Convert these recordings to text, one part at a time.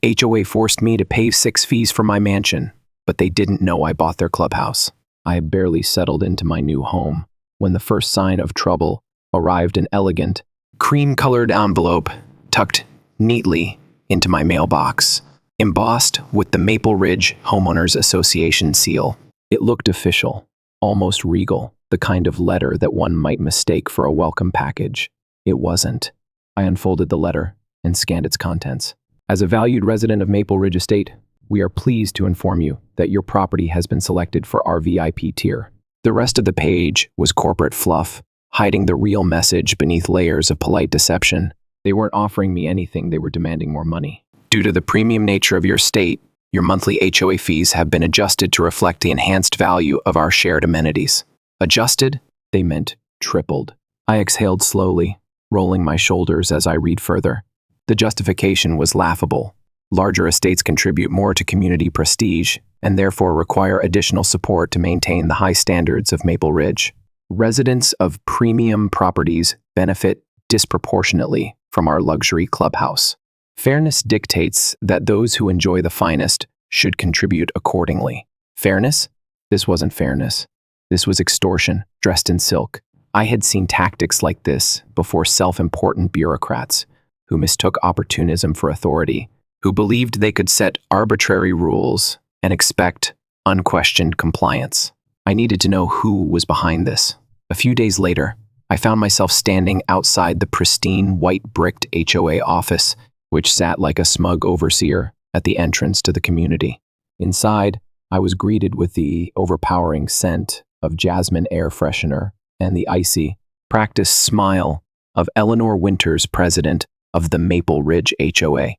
HOA forced me to pay 6 fees for my mansion, but they didn't know I bought their clubhouse. I had barely settled into my new home when the first sign of trouble arrived, an elegant, cream-colored envelope tucked neatly into my mailbox, embossed with the Maple Ridge Homeowners Association seal. It looked official, almost regal, the kind of letter that one might mistake for a welcome package. It wasn't. I unfolded the letter and scanned its contents. As a valued resident of Maple Ridge Estate, we are pleased to inform you that your property has been selected for our VIP tier. The rest of the page was corporate fluff, hiding the real message beneath layers of polite deception. They weren't offering me anything, they were demanding more money. Due to the premium nature of your estate, your monthly HOA fees have been adjusted to reflect the enhanced value of our shared amenities. Adjusted? They meant tripled. I exhaled slowly, rolling my shoulders as I read further. The justification was laughable. Larger estates contribute more to community prestige and therefore require additional support to maintain the high standards of Maple Ridge. Residents of premium properties benefit disproportionately from our luxury clubhouse. Fairness dictates that those who enjoy the finest should contribute accordingly. Fairness? This wasn't fairness. This was extortion, dressed in silk. I had seen tactics like this before, self-important bureaucrats who mistook opportunism for authority, who believed they could set arbitrary rules and expect unquestioned compliance. I needed to know who was behind this. A few days later, I found myself standing outside the pristine white-bricked HOA office, which sat like a smug overseer at the entrance to the community. Inside, I was greeted with the overpowering scent of jasmine air freshener and the icy, practiced smile of Eleanor Winters, president of the Maple Ridge HOA.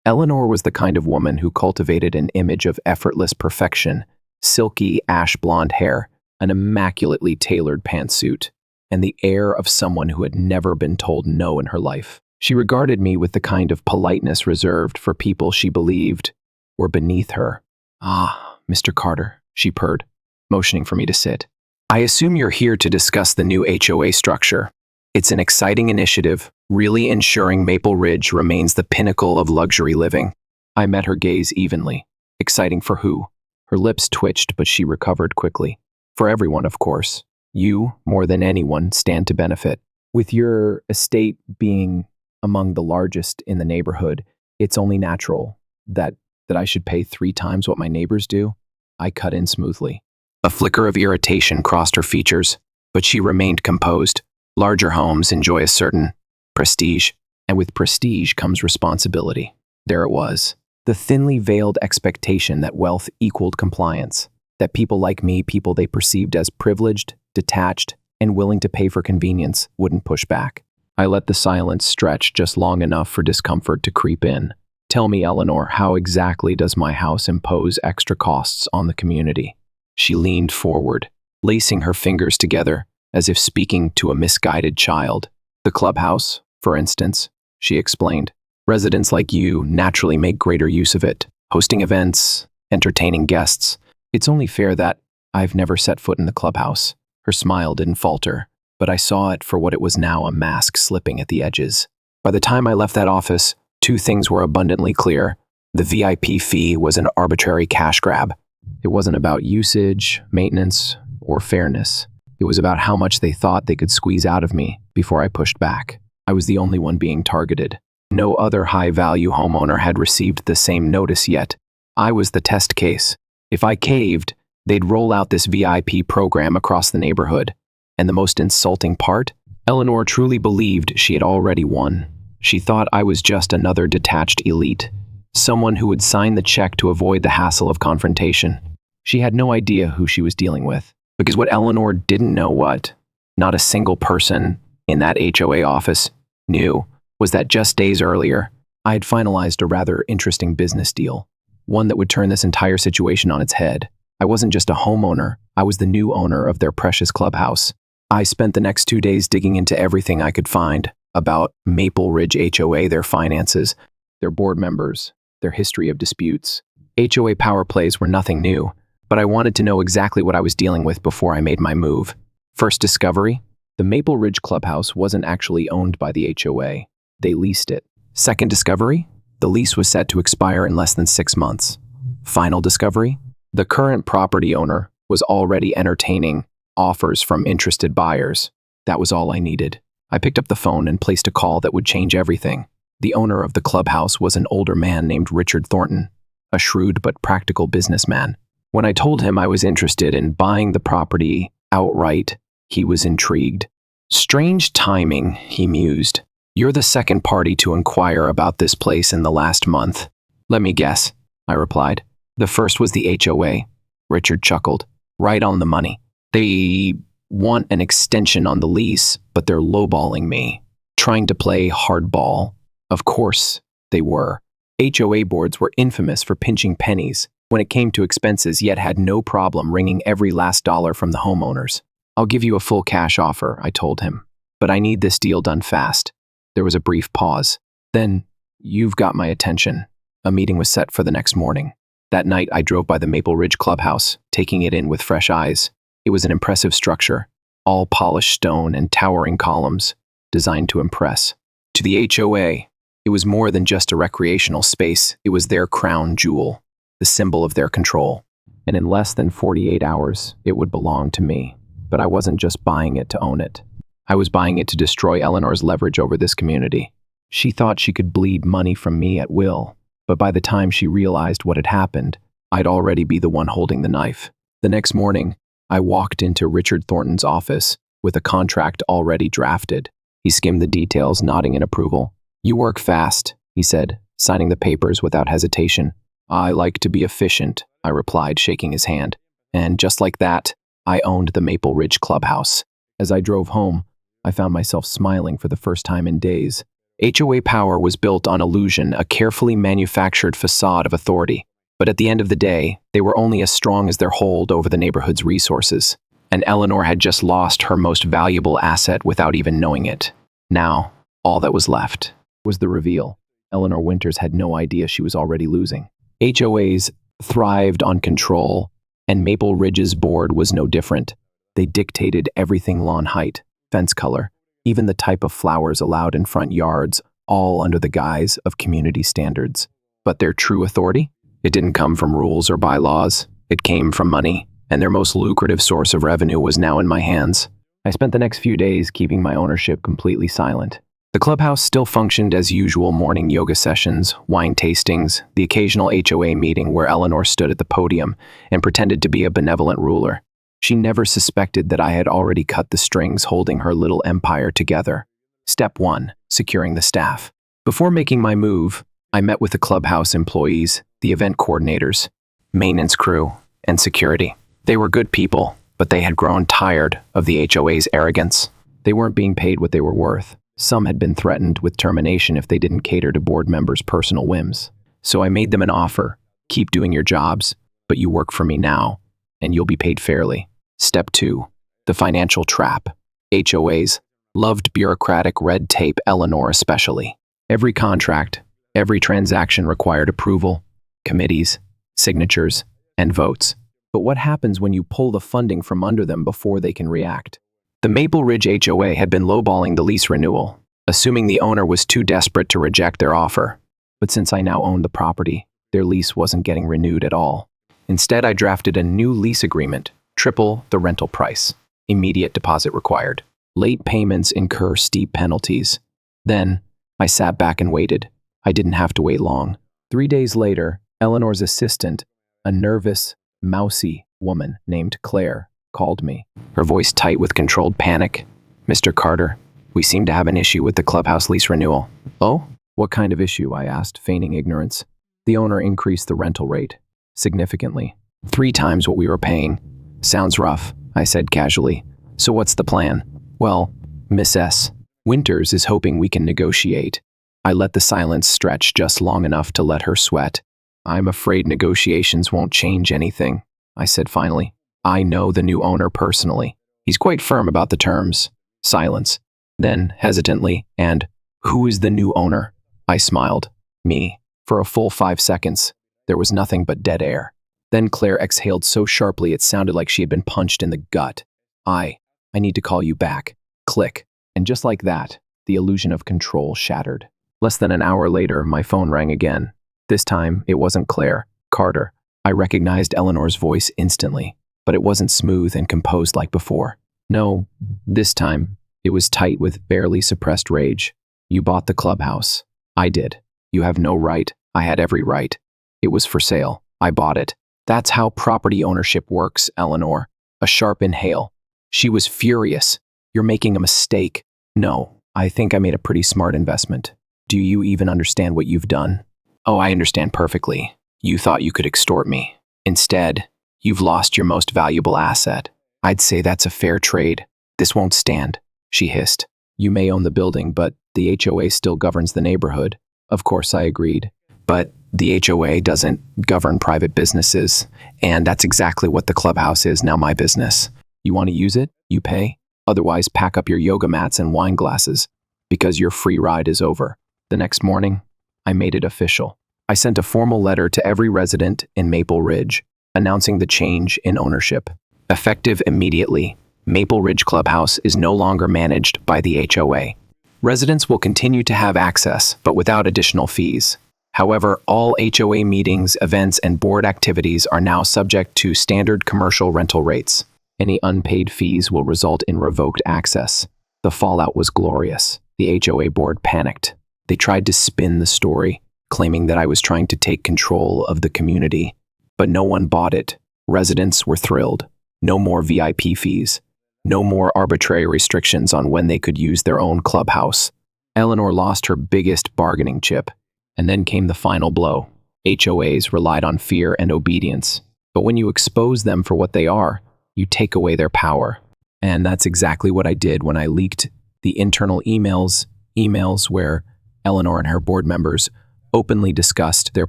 Eleanor was the kind of woman who cultivated an image of effortless perfection, silky ash blonde hair, an immaculately tailored pantsuit, and the air of someone who had never been told no in her life. She regarded me with the kind of politeness reserved for people she believed were beneath her. "Ah, Mr. Carter," she purred, motioning for me to sit. "I assume you're here to discuss the new HOA structure. It's an exciting initiative, really ensuring Maple Ridge remains the pinnacle of luxury living." I met her gaze evenly. Exciting for who? Her lips twitched, but she recovered quickly. For everyone, of course. You, more than anyone, stand to benefit. With your estate being among the largest in the neighborhood, it's only natural that I should pay 3 times what my neighbors do. I cut in smoothly. A flicker of irritation crossed her features, but she remained composed. Larger homes enjoy a certain prestige, and with prestige comes responsibility. There it was, the thinly veiled expectation that wealth equaled compliance, that people like me, people they perceived as privileged, detached, and willing to pay for convenience, wouldn't push back. I let the silence stretch just long enough for discomfort to creep in. "Tell me, Eleanor, how exactly does my house impose extra costs on the community?" She leaned forward, lacing her fingers together as if speaking to a misguided child. "The clubhouse, for instance," she explained. "Residents like you naturally make greater use of it, hosting events, entertaining guests. It's only fair that I've never set foot in the clubhouse." Her smile didn't falter, but I saw it for what it was now, a mask slipping at the edges. By the time I left that office, 2 things were abundantly clear. The VIP fee was an arbitrary cash grab. It wasn't about usage, maintenance, or fairness. It was about how much they thought they could squeeze out of me before I pushed back. I was the only one being targeted. No other high-value homeowner had received the same notice yet. I was the test case. If I caved, they'd roll out this VIP program across the neighborhood. And the most insulting part? Eleanor truly believed she had already won. She thought I was just another detached elite, someone who would sign the check to avoid the hassle of confrontation. She had no idea who she was dealing with. Because what Eleanor didn't know, what not a single person in that HOA office knew, was that just days earlier, I had finalized a rather interesting business deal, one that would turn this entire situation on its head. I wasn't just a homeowner, I was the new owner of their precious clubhouse. I spent the next 2 days digging into everything I could find about Maple Ridge HOA, their finances, their board members, their history of disputes. HOA power plays were nothing new, but I wanted to know exactly what I was dealing with before I made my move. First discovery, the Maple Ridge Clubhouse wasn't actually owned by the HOA. They leased it. Second discovery, The lease was set to expire in less than 6 months. Final discovery? The current property owner was already entertaining offers from interested buyers. That was all I needed. I picked up the phone and placed a call that would change everything. The owner of the clubhouse was an older man named Richard Thornton, a shrewd but practical businessman. When I told him I was interested in buying the property outright, he was intrigued. Strange timing, he mused. You're the second party to inquire about this place in the last month. Let me guess, I replied. The first was the HOA. Richard chuckled. Right on the money. They want an extension on the lease, but they're lowballing me, trying to play hardball. Of course they were. HOA boards were infamous for pinching pennies when it came to expenses, yet had no problem wringing every last dollar from the homeowners. I'll give you a full cash offer, I told him, but I need this deal done fast. There was a brief pause. Then, you've got my attention. A meeting was set for the next morning. That night, I drove by the Maple Ridge Clubhouse, taking it in with fresh eyes. It was an impressive structure, all polished stone and towering columns, designed to impress. To the HOA, it was more than just a recreational space. It was their crown jewel, the symbol of their control. And in less than 48 hours, it would belong to me. But I wasn't just buying it to own it. I was buying it to destroy Eleanor's leverage over this community. She thought she could bleed money from me at will, but by the time she realized what had happened, I'd already be the one holding the knife. The next morning, I walked into Richard Thornton's office with a contract already drafted. He skimmed the details, nodding in approval. You work fast, he said, signing the papers without hesitation. I like to be efficient, I replied, shaking his hand. And just like that, I owned the Maple Ridge Clubhouse. As I drove home, I found myself smiling for the first time in days. HOA power was built on illusion, a carefully manufactured facade of authority. But at the end of the day, they were only as strong as their hold over the neighborhood's resources. And Eleanor had just lost her most valuable asset without even knowing it. Now, all that was left was the reveal. Eleanor Winters had no idea she was already losing. HOAs thrived on control, and Maple Ridge's board was no different. They dictated everything: lawn height, fence color, even the type of flowers allowed in front yards, all under the guise of community standards. But their true authority? It didn't come from rules or bylaws. It came from money, and their most lucrative source of revenue was now in my hands. I spent the next few days keeping my ownership completely silent. The clubhouse still functioned as usual: morning yoga sessions, wine tastings, the occasional HOA meeting where Eleanor stood at the podium and pretended to be a benevolent ruler. She never suspected that I had already cut the strings holding her little empire together. Step 1. Securing the staff. Before making my move, I met with the clubhouse employees, the event coordinators, maintenance crew, and security. They were good people, but they had grown tired of the HOA's arrogance. They weren't being paid what they were worth. Some had been threatened with termination if they didn't cater to board members' personal whims. So I made them an offer. Keep doing your jobs, but you work for me now, and you'll be paid fairly. Step 2. The financial trap. HOAs loved bureaucratic red tape, Eleanor especially. Every contract, every transaction required approval, committees, signatures, and votes. But what happens when you pull the funding from under them before they can react? The Maple Ridge HOA had been lowballing the lease renewal, assuming the owner was too desperate to reject their offer. But since I now owned the property, their lease wasn't getting renewed at all. Instead, I drafted a new lease agreement, triple the rental price, immediate deposit required. Late payments incur steep penalties. Then, I sat back and waited. I didn't have to wait long. 3 days later, Eleanor's assistant, a nervous, mousy woman named Claire, called me, her voice tight with controlled panic. Mr. Carter, we seem to have an issue with the clubhouse lease renewal. Oh? What kind of issue? I asked, feigning ignorance. The owner increased the rental rate, significantly. 3 times what we were paying. Sounds rough, I said casually. So what's the plan? Well, Miss S. Winters is hoping we can negotiate. I let the silence stretch just long enough to let her sweat. I'm afraid negotiations won't change anything, I said finally. I know the new owner personally. He's quite firm about the terms. Silence. Then, hesitantly, and, who is the new owner? I smiled. Me. For a full 5 seconds, there was nothing but dead air. Then Claire exhaled so sharply it sounded like she had been punched in the gut. I need to call you back. Click. And just like that, the illusion of control shattered. Less than an hour later, my phone rang again. This time, it wasn't Claire, Carter. I recognized Eleanor's voice instantly, but it wasn't smooth and composed like before. No, this time, it was tight with barely suppressed rage. You bought the clubhouse. I did. You have no right. I had every right. It was for sale. I bought it. That's how property ownership works, Eleanor. A sharp inhale. She was furious. You're making a mistake. No, I think I made a pretty smart investment. Do you even understand what you've done? Oh, I understand perfectly. You thought you could extort me. Instead, you've lost your most valuable asset. I'd say that's a fair trade. This won't stand, she hissed. You may own the building, but the HOA still governs the neighborhood. Of course, I agreed. But the HOA doesn't govern private businesses, and that's exactly what the clubhouse is now, my business. You want to use it? You pay. Otherwise, pack up your yoga mats and wine glasses, because your free ride is over. The next morning, I made it official. I sent a formal letter to every resident in Maple Ridge, announcing the change in ownership. Effective immediately, Maple Ridge Clubhouse is no longer managed by the HOA. Residents will continue to have access, but without additional fees. However, all HOA meetings, events, and board activities are now subject to standard commercial rental rates. Any unpaid fees will result in revoked access. The fallout was glorious. The HOA board panicked. They tried to spin the story, claiming that I was trying to take control of the community. But no one bought it. Residents were thrilled. No more VIP fees. No more arbitrary restrictions on when they could use their own clubhouse. Eleanor lost her biggest bargaining chip. And then came the final blow. HOAs relied on fear and obedience. But when you expose them for what they are, you take away their power. And that's exactly what I did when I leaked the internal emails where Eleanor and her board members openly discussed their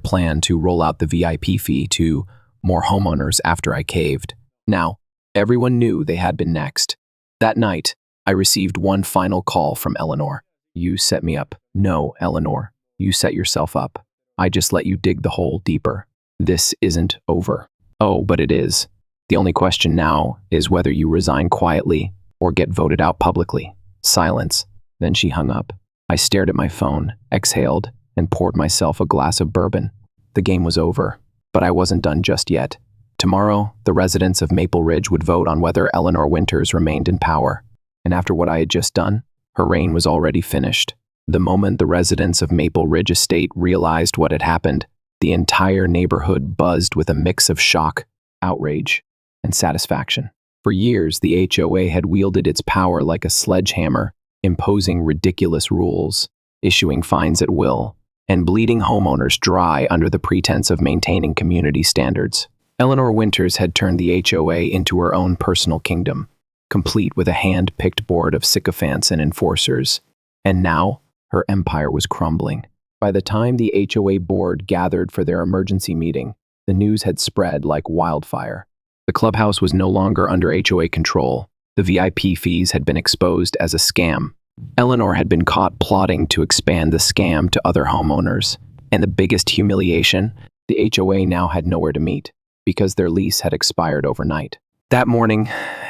plan to roll out the VIP fee to more homeowners after I caved. Now, everyone knew they had been next. That night, I received one final call from Eleanor. You set me up. No, Eleanor. You set yourself up. I just let you dig the hole deeper. This isn't over. Oh, but it is. The only question now is whether you resign quietly or get voted out publicly. Silence. Then she hung up. I stared at my phone, exhaled, and poured myself a glass of bourbon. The game was over, but I wasn't done just yet. Tomorrow, the residents of Maple Ridge would vote on whether Eleanor Winters remained in power. And after what I had just done, her reign was already finished. The moment the residents of Maple Ridge Estate realized what had happened, the entire neighborhood buzzed with a mix of shock, outrage, and satisfaction. For years, the HOA had wielded its power like a sledgehammer, imposing ridiculous rules, issuing fines at will, and bleeding homeowners dry under the pretense of maintaining community standards. Eleanor Winters had turned the HOA into her own personal kingdom, complete with a hand-picked board of sycophants and enforcers. And now, her empire was crumbling. By the time the HOA board gathered for their emergency meeting, the news had spread like wildfire. The clubhouse was no longer under HOA control. The VIP fees had been exposed as a scam. Eleanor had been caught plotting to expand the scam to other homeowners. And the biggest humiliation, the HOA now had nowhere to meet, because their lease had expired overnight. That morning,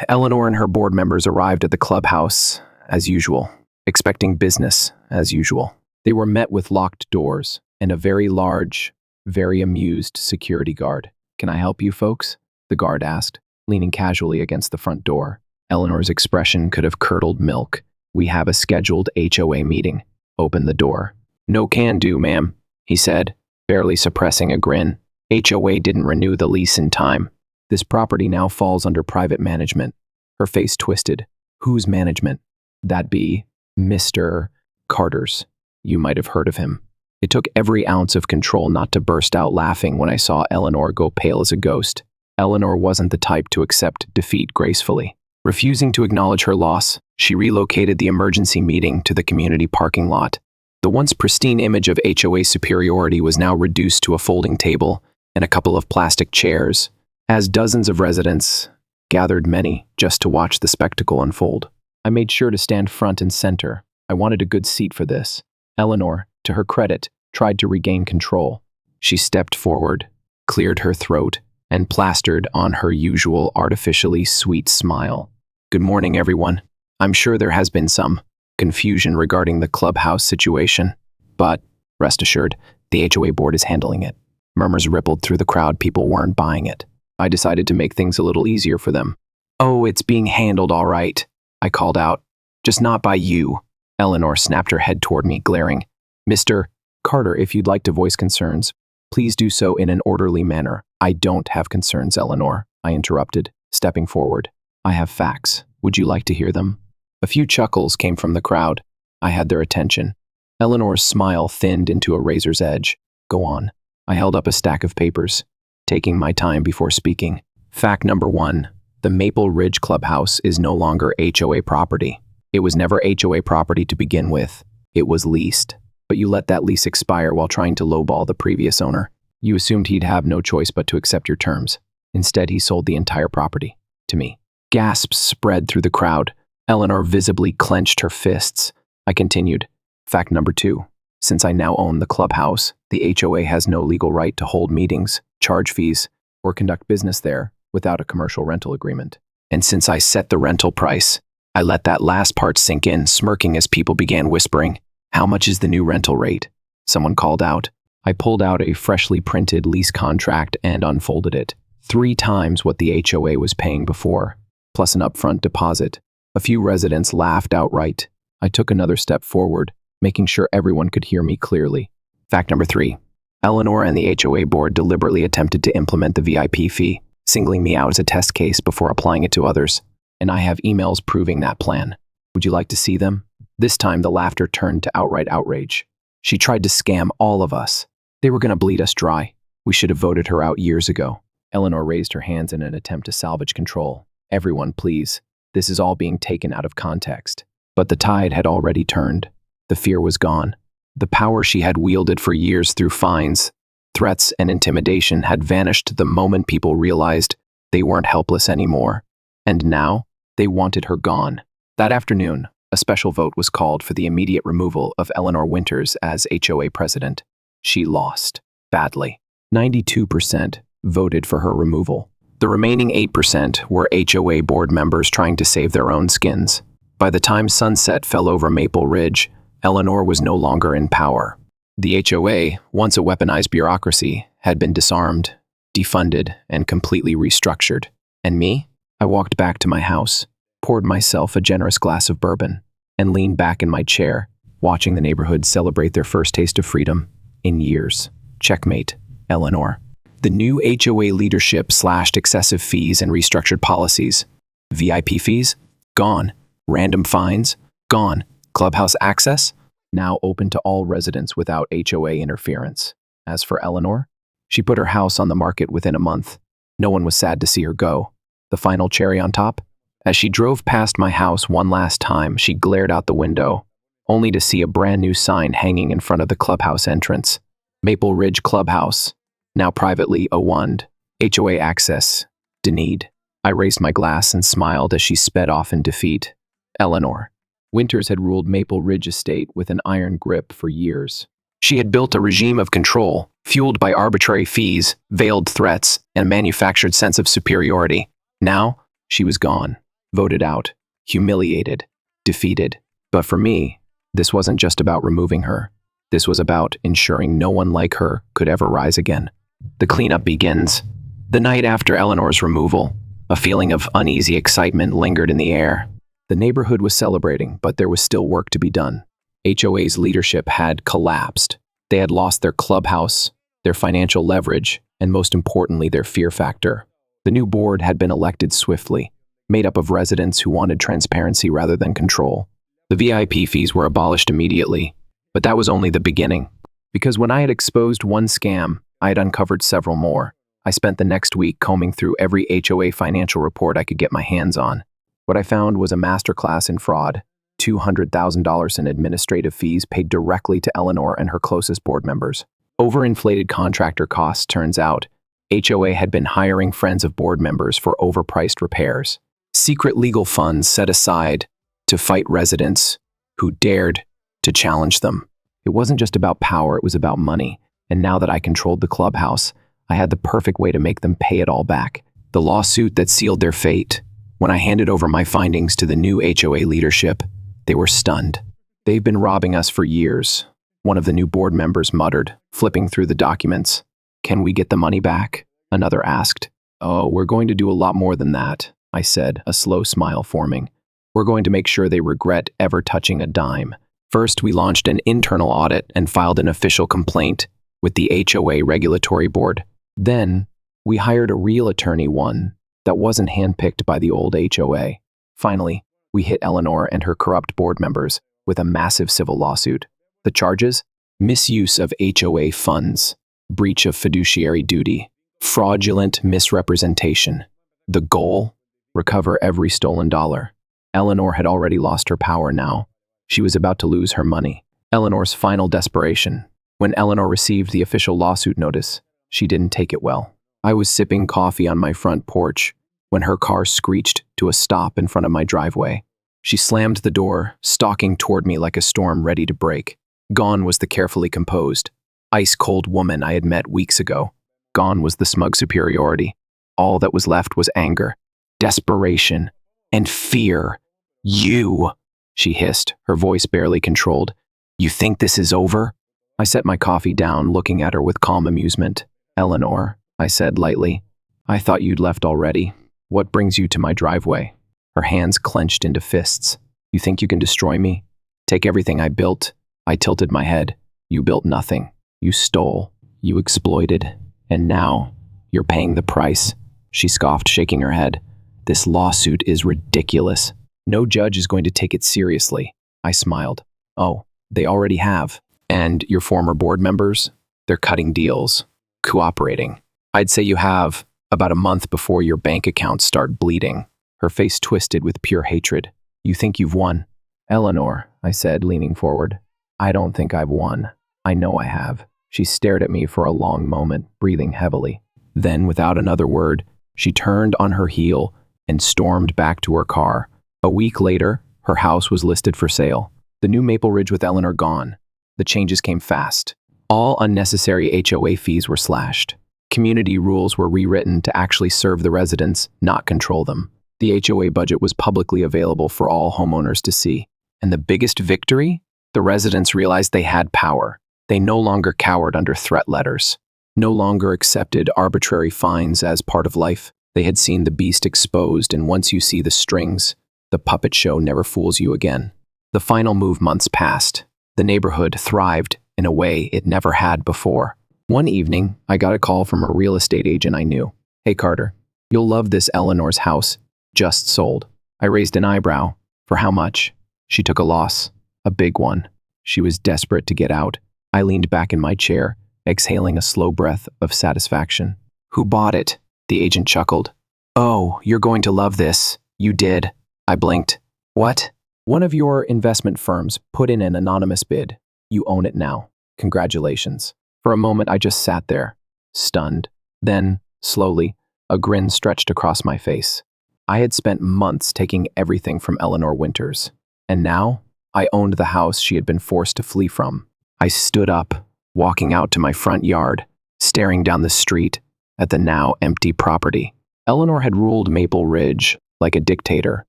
Eleanor and her board members arrived at the clubhouse as usual, expecting business as usual. They were met with locked doors and a very large, very amused security guard. "Can I help you folks?" the guard asked, leaning casually against the front door. Eleanor's expression could have curdled milk. "We have a scheduled HOA meeting. Open the door." "No can do, ma'am," he said, barely suppressing a grin. "HOA didn't renew the lease in time. This property now falls under private management." Her face twisted. "Whose management?" "That be Mr. Carter's. You might have heard of him." It took every ounce of control not to burst out laughing when I saw Eleanor go pale as a ghost. Eleanor wasn't the type to accept defeat gracefully. Refusing to acknowledge her loss, she relocated the emergency meeting to the community parking lot. The once pristine image of HOA superiority was now reduced to a folding table and a couple of plastic chairs, as dozens of residents gathered, many just to watch the spectacle unfold. I made sure to stand front and center. I wanted a good seat for this. Eleanor, to her credit, tried to regain control. She stepped forward, cleared her throat, and plastered on her usual artificially sweet smile. "Good morning, everyone. I'm sure there has been some confusion regarding the clubhouse situation, But, rest assured, the HOA board is handling it. Murmurs rippled through the crowd. People weren't buying it. I decided to make things a little easier for them. "Oh, it's being handled all right," I called out. "Just not by you." Eleanor snapped her head toward me, glaring. "Mr. Carter, if you'd like to voice concerns, please do so in an orderly manner." "I don't have concerns, Eleanor," I interrupted, stepping forward. "I have facts. Would you like to hear them?" A few chuckles came from the crowd. I had their attention. Eleanor's smile thinned into a razor's edge. "Go on." I held up a stack of papers, taking my time before speaking. Fact number 1. The Maple Ridge Clubhouse is no longer HOA property. It was never HOA property to begin with. It was leased. But you let that lease expire while trying to lowball the previous owner. You assumed he'd have no choice but to accept your terms. Instead, he sold the entire property to me. Gasps spread through the crowd. Eleanor visibly clenched her fists. I continued. Fact number 2. Since I now own the clubhouse, the HOA has no legal right to hold meetings, charge fees, or conduct business there without a commercial rental agreement. And since I set the rental price, I let that last part sink in, smirking as people began whispering, "How much is the new rental rate?" Someone called out. I pulled out a freshly printed lease contract and unfolded it. 3 times what the HOA was paying before, plus an upfront deposit. A few residents laughed outright. I took another step forward, making sure everyone could hear me clearly. Fact number 3. Eleanor and the HOA board deliberately attempted to implement the VIP fee, singling me out as a test case before applying it to others. And I have emails proving that plan. Would you like to see them? This time the laughter turned to outright outrage. She tried to scam all of us. They were going to bleed us dry. We should have voted her out years ago. Eleanor raised her hands in an attempt to salvage control. "Everyone, please. This is all being taken out of context." But the tide had already turned. The fear was gone. The power she had wielded for years through fines, threats, and intimidation had vanished the moment people realized they weren't helpless anymore. And now, they wanted her gone. That afternoon, a special vote was called for the immediate removal of Eleanor Winters as HOA president. She lost, badly. 92% voted for her removal. The remaining 8% were HOA board members trying to save their own skins. By the time sunset fell over Maple Ridge, Eleanor was no longer in power. The HOA, once a weaponized bureaucracy, had been disarmed, defunded, and completely restructured. And me? I walked back to my house, poured myself a generous glass of bourbon, and leaned back in my chair, watching the neighborhood celebrate their first taste of freedom in years. Checkmate, Eleanor. The new HOA leadership slashed excessive fees and restructured policies. VIP fees? Gone. Random fines? Gone. Clubhouse access? Now open to all residents without HOA interference. As for Eleanor, she put her house on the market within a month. No one was sad to see her go. The final cherry on top? As she drove past my house one last time, she glared out the window, only to see a brand new sign hanging in front of the clubhouse entrance. Maple Ridge Clubhouse, now privately owned. HOA access denied. I raised my glass and smiled as she sped off in defeat. Eleanor. Winters had ruled Maple Ridge Estate with an iron grip for years. She had built a regime of control, fueled by arbitrary fees, veiled threats, and a manufactured sense of superiority. Now, she was gone, voted out, humiliated, defeated. But for me, this wasn't just about removing her. This was about ensuring no one like her could ever rise again. The cleanup begins. The night after Eleanor's removal, a feeling of uneasy excitement lingered in the air. The neighborhood was celebrating, but there was still work to be done. HOA's leadership had collapsed. They had lost their clubhouse, their financial leverage, and most importantly, their fear factor. The new board had been elected swiftly, made up of residents who wanted transparency rather than control. The VIP fees were abolished immediately, but that was only the beginning. Because when I had exposed one scam, I had uncovered several more. I spent the next week combing through every HOA financial report I could get my hands on. What I found was a masterclass in fraud, $200,000 in administrative fees paid directly to Eleanor and her closest board members. Overinflated contractor costs, turns out. HOA had been hiring friends of board members for overpriced repairs. Secret legal funds set aside to fight residents who dared to challenge them. It wasn't just about power, it was about money. And now that I controlled the clubhouse, I had the perfect way to make them pay it all back. The lawsuit that sealed their fate. When I handed over my findings to the new HOA leadership, they were stunned. They've been robbing us for years. one of the new board members muttered, flipping through the documents. Can we get the money back? Another asked. Oh, we're going to do a lot more than that, I said, a slow smile forming. We're going to make sure they regret ever touching a dime. First, we launched an internal audit and filed an official complaint with the HOA regulatory board. Then, we hired a real attorney, one that wasn't handpicked by the old HOA. Finally, we hit Eleanor and her corrupt board members with a massive civil lawsuit. The charges? Misuse of HOA funds, breach of fiduciary duty, fraudulent misrepresentation. The goal? Recover every stolen dollar. Eleanor had already lost her power now. She was about to lose her money. Eleanor's final desperation. When Eleanor received the official lawsuit notice, she didn't take it well. I was sipping coffee on my front porch when her car screeched to a stop in front of my driveway. She slammed the door, stalking toward me like a storm ready to break. Gone was the carefully composed, ice-cold woman I had met weeks ago. Gone was the smug superiority. All that was left was anger, desperation, and fear. You, she hissed, her voice barely controlled. You think this is over? I set my coffee down, looking at her with calm amusement. Eleanor, I said lightly, I thought you'd left already. What brings you to my driveway? Her hands clenched into fists. You think you can destroy me? Take everything I built. I tilted my head. You built nothing. You stole. You exploited. And now, you're paying the price. She scoffed, shaking her head. This lawsuit is ridiculous. No judge is going to take it seriously. I smiled. Oh, they already have. And your former board members? They're cutting deals, cooperating. I'd say you have about a month before your bank accounts start bleeding. Her face twisted with pure hatred. You think you've won? Eleanor, I said, leaning forward. I don't think I've won. I know I have. She stared at me for a long moment, breathing heavily. Then, without another word, she turned on her heel and stormed back to her car. A week later, her house was listed for sale. The new Maple Ridge with Eleanor gone. The changes came fast. All unnecessary HOA fees were slashed. Community rules were rewritten to actually serve the residents, not control them. The HOA budget was publicly available for all homeowners to see. And the biggest victory? The residents realized they had power. They no longer cowered under threat letters, no longer accepted arbitrary fines as part of life. They had seen the beast exposed, and once you see the strings, the puppet show never fools you again. The final move months passed. The neighborhood thrived in a way it never had before. One evening, I got a call from a real estate agent I knew. Hey Carter, you'll love this Eleanor's house. Just sold. I raised an eyebrow. For how much? She took a loss. A big one. She was desperate to get out. I leaned back in my chair, exhaling a slow breath of satisfaction. Who bought it? The agent chuckled. Oh, you're going to love this. You did. I blinked. What? One of your investment firms put in an anonymous bid. You own it now. Congratulations. For a moment, I just sat there, stunned. Then, slowly, a grin stretched across my face. I had spent months taking everything from Eleanor Winters, and now I owned the house she had been forced to flee from. I stood up, walking out to my front yard, staring down the street at the now empty property. Eleanor had ruled Maple Ridge like a dictator.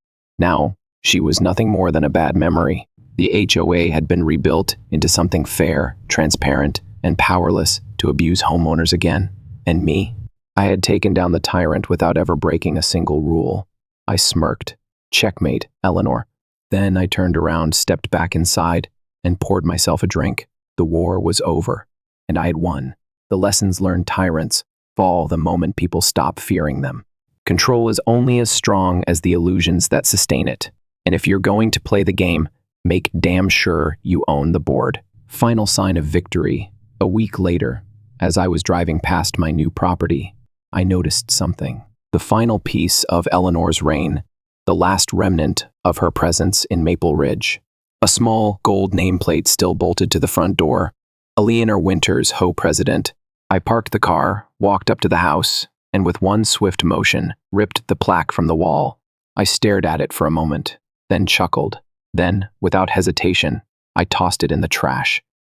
Now, she was nothing more than a bad memory. The HOA had been rebuilt into something fair, transparent, and powerless to abuse homeowners again. And me? I had taken down the tyrant without ever breaking a single rule. I smirked. Checkmate, Eleanor. Then I turned around, stepped back inside, and poured myself a drink. The war was over, and I had won. The lessons learned: tyrants fall the moment people stop fearing them. Control is only as strong as the illusions that sustain it. And if you're going to play the game, make damn sure you own the board. Final sign of victory. A week later, as I was driving past my new property, I noticed something. The final piece of Eleanor's reign, the last remnant of her presence in Maple Ridge. A small gold nameplate still bolted to the front door. Eleanor Winters, HOA president. I parked the car, walked up to the house, and with one swift motion, ripped the plaque from the wall. I stared at it for a moment, then chuckled. Then, without hesitation, I tossed it in the trash.